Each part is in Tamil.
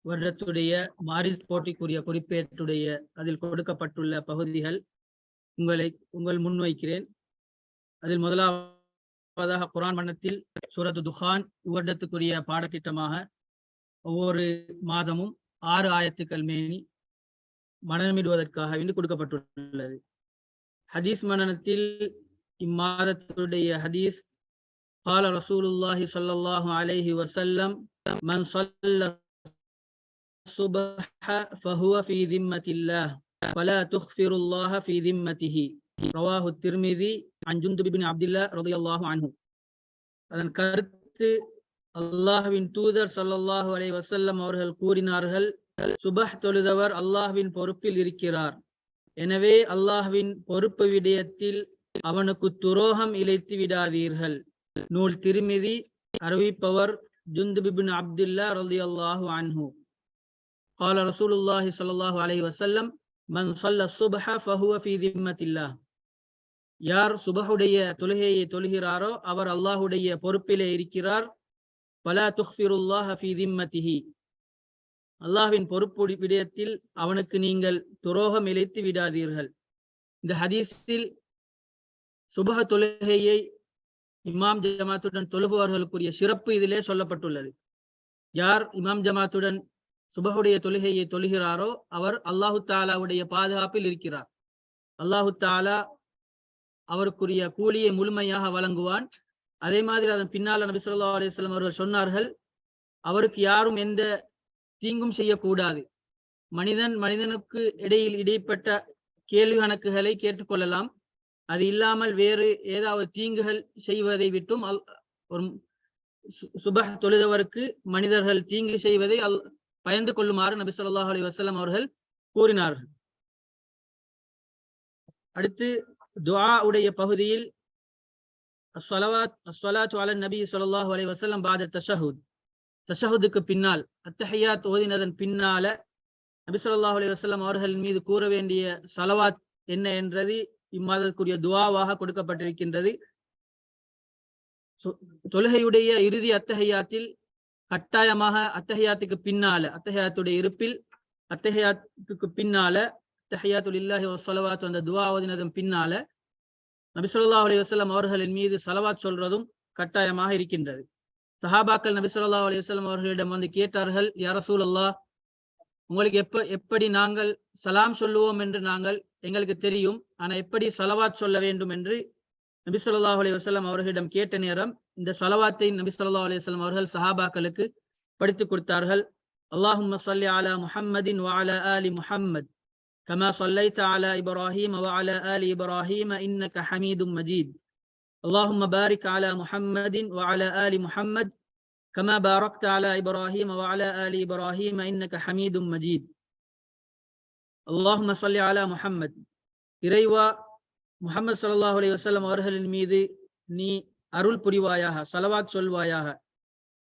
வருடத்துடைய மாரிஸ் போட்டிக்குரிய குறிப்பேட்டுடைய அதில் கொடுக்கப்பட்டுள்ள பகுதிகள் உங்கள் முன்வைக்கிறேன். அதில் முதலாவதாக குர்ஆன் மன்னத்தில் சூரத்து துஹான் வருடத்துக்குரிய பாடத்திட்டமாக ஒவ்வொரு மாதமும் 6 ஆயத்துக்கள் மேனி மனமிடுவதற்காக வேண்டி கொடுக்கப்பட்டுள்ளது. ஹதீஸ் மனனத்தில் இம்மாதத்துடைய ஹதீஸ் قال رسول الله صلى الله عليه وسلم من صلى الصبح فهو في ذمة الله فلا تخفر الله في ذمته رواه الترمذي عن جندب بن عبد الله رضي الله عنه. அதன் கருத்து, அல்லாஹ்வின் தூதர் ஸல்லல்லாஹு அலைஹி வஸல்லம் அவர்கள் கூறினார்கள், சுபஹ் தொழுதவர் அல்லாஹ்வின் பொறுப்பில் இருக்கிறார். எனவே அல்லாஹ்வின் பொறுப்பு விடயத்தில் அவனுக்கு துரோகம் இழைத்து விடாதீர்கள். நூல் திர்மிதி, அறிவிப்பவர் ஜுந்துப் இப்னு அப்துல்லாஹ் ரலியல்லாஹு அன்ஹு. قال رسول الله صلى الله عليه وسلم من صلى الصبح فهو في ذمة الله. யார் சுபஹுடைய தொழுகையை தொழுகிறாரோ அவர் அல்லாஹ்வுடைய பொறுப்பிலே இருக்கிறார். வலா துக்ஃபிருல்லாஹ ஃபீ திம்மத்திஹி, அல்லாஹ்வின் பொறுப்பு விடயத்தில் அவனுக்கு நீங்கள் துரோகம் இழைத்து விடாதீர்கள். இந்த ஹதீஸில் சுபஹ தொழுகையை இமாம் ஜமாத்துடன் தொழுபவர்களுக்குரிய சிறப்பு இதிலே சொல்லப்பட்டுள்ளது. யார் இமாம் ஜமாத்துடன் சுபஹுடைய தொழுகையை தொழுகிறாரோ அவர் அல்லாஹு தாலாவுடைய பாதுகாப்பில் இருக்கிறார். அல்லாஹு தாலா அவருக்குரிய கூலியை முழுமையாக வழங்குவான். அதே மாதிரி அதன் பின்னால் நபி ஸல்லல்லாஹு அலைஹி வஸல்லம் அவர்கள் சொன்னார்கள், அவருக்கு யாரும் எந்த தீங்கும் செய்யக்கூடாது. மனிதனுக்கு இடைப்பட்ட கேள்வி கணக்குகளை கேட்டுக்கொள்ளலாம். அது இல்லாமல் வேறு ஏதாவது தீங்குகள் செய்வதை விட்டும் ஒரு சுபஹ் தொழுதவருக்கு மனிதர்கள் தீங்கு செய்வதை பயந்து கொள்ளுமாறு நபி ஸல்லல்லாஹு அலைஹி வஸல்லம் அவர்கள் கூறினார்கள். அடுத்து துஆ உடைய பகுதியில் அஸ்ஸலாத்து அலன் நபி ஸல்லல்லாஹு அலைஹி வஸல்லம் பாத தஷஹுத், தஷஹுதுக்கு பின்னால் அத்தஹியாத் ஓதினதன் பின்னால நபி ஸல்லல்லாஹு அலைஹி வஸல்லம் அவர்கள் மீது கூற வேண்டிய ஸலவாத் என்ன என்றது இம்மாதத்துக்குரிய துஆவாக கொடுக்கப்பட்டிருக்கின்றது. தொழுகையுடைய இறுதி அத்தஹியாத்தில் கட்டாயமாக அத்தஹியாத்துக்கு பின்னால, அத்தஹியாத்துடைய இருப்பில் அத்தஹியாத்துக்கு பின்னால தஹியாத்துல் இல்லாஹி வஸ்ஸலவாத் அந்த துஆ ஓதினதன் பின்னால நபி ஸல்லல்லாஹு அலைஹி வஸல்லம் அவர்களின் மீது ஸலவாத் சொல்றதும் கட்டாயமாக இருக்கின்றது. சஹாபாக்கள் நபி ஸல்லல்லாஹு அலைஹி வஸல்லம் அவர்களிடம் வந்து கேட்டார்கள், யா ரசூலல்லாஹ், உங்களுக்கு எப்படி நாங்கள் சலாம் சொல்லுவோம் என்று எங்களுக்கு தெரியும், ஆனா எப்படி ஸலவாத் சொல்ல வேண்டும் என்று நபி ஸல்லல்லாஹு அலைஹி வஸல்லம் அவர்களிடம் கேட்ட நேரம் இந்த ஸலவாத்தை நபி ஸல்லல்லாஹு அலைஹி வஸல்லம் அவர்கள் சஹாபாக்களுக்கு படித்துக் கொடுத்தார்கள். அல்லாஹும்ம ஸல்லி அலா முஹம்மதின் வ அலா ஆலி முஹம்மத் கமா ஸல்லைத அலா இப்ராஹீம் வ அலா ஆலி இப்ராஹீம் இன்னக ஹமீதும் மஜீத். அல்லாஹும்ம பாரிக் அலா முஹம்மதின் வ அலா ஆலி முஹம்மத் கமா பாரக்த அலா இப்ராஹீம் வ அலா ஆலி இப்ராஹீம் இன்னக ஹமீதும் மஜீத். அல்லாஹும்ம ஸல்லி அலா முஹம்மத், இறைவா முஹம்மது ஸல்லல்லாஹு அலைஹி வஸல்லம் அவர்களின் மீது நீ அருள் புரிவாயாக, ஸலவாத் சொல்வாயாக.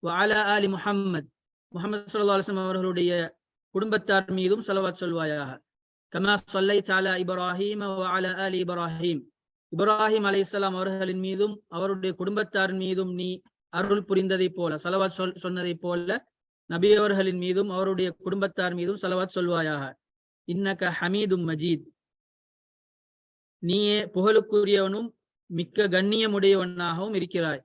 வ அலா ஆலி முஹம்மத், முஹம்மது ஸல்லல்லாஹு அலைஹி வஸல்லம் அவர்களுடைய குடும்பத்தார் மீதும் ஸலவாத் சொல்வாயாக. கமா ஸல்லைத அலா இப்ராஹீம் வ அலா ஆலி இப்ராஹீம், இப்ராஹிம் அலைஹிஸ்ஸலாம் அவர்களின் மீதும் அவருடைய குடும்பத்தாரின் மீதும் நீ அருள் புரிந்ததை போல, ஸலவாத் சொன்னதை போல நபி அவர்களின் மீதும் அவருடைய குடும்பத்தார் மீதும் ஸலவாத் சொல்வாயாக. இன்னக ஹமீதும் மஜீத், நீயே புகழுக்குரியவனும் மிக்க கண்ணியமுடையவனாகவும் இருக்கிறாய்.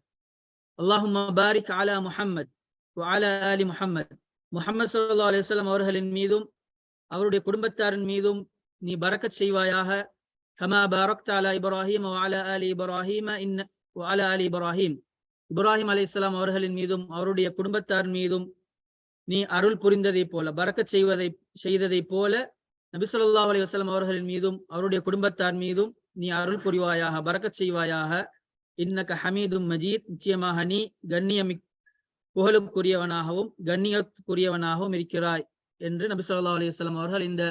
அல்லாஹும்ம பாரிக் அலா முஹம்மத் வ அலா ஆலி முஹம்மத், முஹம்மது ஸல்லல்லாஹு அலைஹி வஸல்லம் அவர்களின் மீதும் அவருடைய குடும்பத்தாரின் மீதும் நீ பரக்கத் செய்வாயாக. கமா பாரக்த அலா இப்ராஹீம் வ அலா ஆலி இப்ராஹீம் வ அலா ஆலி இப்ராஹீம், இப்ராஹிம் அலைஹிஸ்ஸலாம் அவர்களின் மீதும் அவருடைய குடும்பத்தாரின் மீதும் நீ அருள் புரிந்ததை போல, பரக்கத் செய்ததை போல நபி ஸல்லல்லாஹு அலைஹி வஸல்லம் அவர்களின் மீதும் அவருடைய குடும்பத்தார் மீதும் நீ அருள் புரிவாயாக, பரக்கத் செய்வாயாக. இன்னக ஹமீதும் மஜீத், நிச்சயமாக நீ புகழுக்குரியவனாகவும் கண்ணியத்துக்குரியவனாகவும் இருக்கிறாய் என்று நபி ஸல்லல்லாஹு அலைஹி வஸல்லம் அவர்கள் இந்த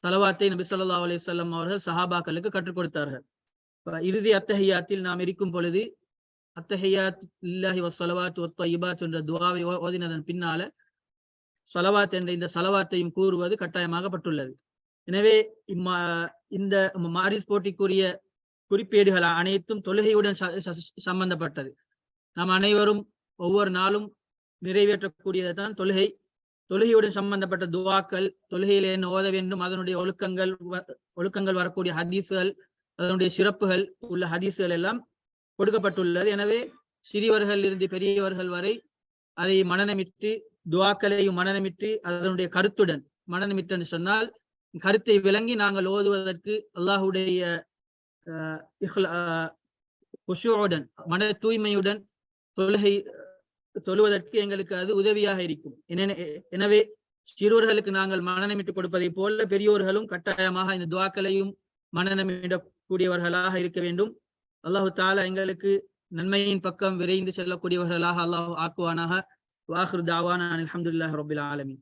ஸலவாத்தை நபி ஸல்லல்லாஹு அலைஹி வஸல்லம் அவர்கள் சஹாபாக்களுக்கு கற்றுக் கொடுத்தார்கள். இறுதி அத்தஹியாத்தில் நாம் இருக்கும் பொழுது அத்தஹியாத் லில்லாஹி வஸ்ஸலவாத்து வத்தய்யிபாத் என்ற துஆவை ஓதினதன் பின்னால ஸலவாத் என்ற இந்த ஸலவாத்தையும் கூறுவது கட்டாயமாகப்பட்டுள்ளது. எனவே இந்த மாரிஸ் போட்டிக்குரிய குறிப்பேடுகள் அனைத்தும் தொழுகையுடன் சம்பந்தப்பட்டது. நாம் அனைவரும் ஒவ்வொரு நாளும் நிறைவேற்றக்கூடியதுதான் தொழுகை. தொழுகையுடன் சம்பந்தப்பட்ட துவாக்கள், தொழுகையில் என்ன ஓத வேண்டும், அதனுடைய ஒழுக்கங்கள் வரக்கூடிய ஹதீஸ்கள், அதனுடைய சிறப்புகள் உள்ள ஹதீஸ்கள் எல்லாம் கொடுக்கப்பட்டுள்ளது. எனவே சிறியவர்கள் இருந்து பெரியவர்கள் வரை அதை மனநமிட்டு, துவாக்களையும் மனநமிட்டு, அதனுடைய கருத்துடன் மனநமிட்டு என்று சொன்னால் கருத்தை விளங்கி நாங்கள் ஓதுவதற்கு அல்லாஹுடைய குஷூஉடன் மன தூய்மையுடன் தொழுவதற்கு எங்களுக்கு அது உதவியாக இருக்கும். எனவே சிறுவர்களுக்கு நாங்கள் மனநமிட்டு கொடுப்பதை போல பெரியோர்களும் கட்டாயமாக இந்த துவாக்களையும் மனநமிடக்கூடியவர்களாக இருக்க வேண்டும். அல்லாஹு தாலா எங்களுக்கு நன்மையின் பக்கம் விரைந்து செல்லக்கூடியவர்களாக அல்லாஹ் ஆக்குவானாக. வாஹிர் தாவானா அல்ஹம்துலில்லாஹி ரப்பில் ஆலமீன்.